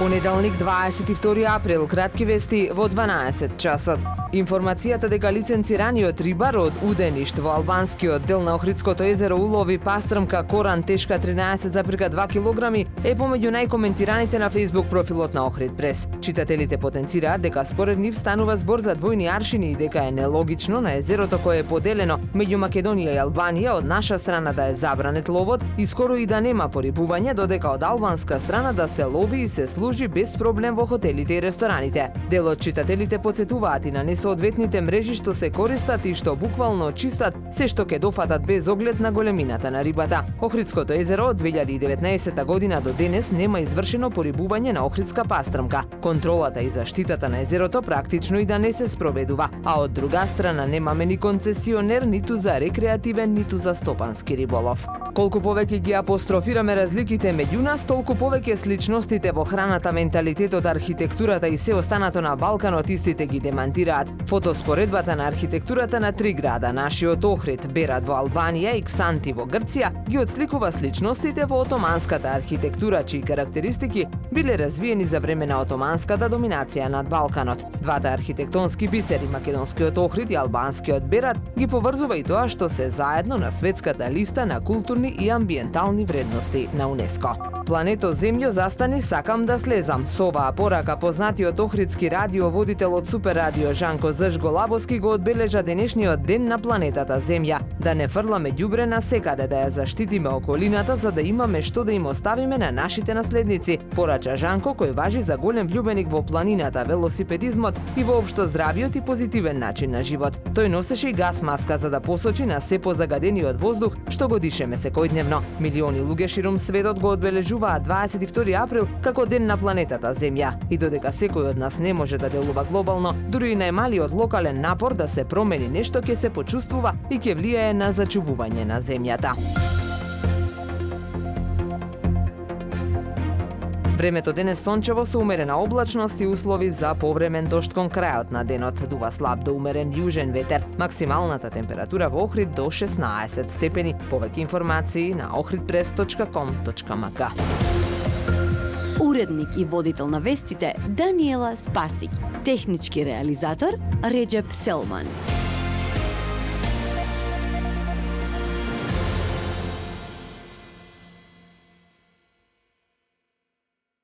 Понеделник, 22 април, кратки вести во 12 часот. Информацијата дека лиценцираниот рибар од Уденишт во албанскиот дел на Охридското езеро улови пастрмка коран тешка 13,2 килограми е помеѓу најкоментираните на Facebook профилот на Охрид Прес. Читателите потенцираат дека според нив станува збор за двојни аршини и дека е нелогично на езерото кое е поделено меѓу Македонија и Албанија од наша страна да е забранет ловот и скоро и да нема порибување, додека од албанска страна да се лови и се служи без проблем во хотелите и рестораните. Дел од читателите потсетуваат и на несоодветните мрежи што се користат и што буквално чистат се што ќе дофатат без оглед на големината на рибата. Охридското езеро од 2019 година до денес нема извршено порибување на охридска пастрмка. Контролата и заштитата на езерото практично и да не се спроведува, а од друга страна немаме ни концесионер ниту за рекреативен, ниту за стопански риболов. Колку повеќе ги апострофираме разликите меѓу нас, толку повеќе сличностите во храната, менталитетот, архитектурата и се останато на Балканот истите ги демантираат. Фотоспоредбата на архитектурата на три града, нашиот Охрид, Берат во Албанија и Ксанти во Грција, ги отсликува сличностите во отоманската архитектура, чии карактеристики биле развиени за време на отоманската доминација над Балканот. Двата архитектонски бисери, македонскиот Охрид и албанскиот Берат, ги поврзува и тоа што се заедно на светската листа на културни и амбиентални вредности на УНЕСКО. Плането Земјо, застани, сакам да слезам. Со оваа порака познатиот охридски радиоводител од Супер радио Жанко Зжголабовски го одбележа денешниот ден на планетата Земја. Да не фрламе ѓубре на секаде, да ја заштитиме околината за да имаме што да им оставиме на нашите наследници, порача Жанко, кој важи за голем влюбеник во планината, велосипедизмот и воопшто здравиот и позитивен начин на живот. Тој носеше и гас маска за да посочи на се позагадениот воздух што го дишеме секојдневно. Милиони луѓе ширум светот го одбележуваат 22 април како ден на планетата Земја. И додека секој од нас не може да делува глобално, дури и најмалиот локален напор да се промени нешто ќе се почувствува и ќе влијае на зачувување на земјата. Времето денес сончево со умерена облачност и услови за повремен дожд кон крајот на денот. Дува слаб до умерен јужен ветер. Максималната температура во Охрид до 16 степени. Повеќе информации на ohridpress.com.mk. Уредник и водител на вестите Даниела Спасик. Технички реализатор Реджеп Селман.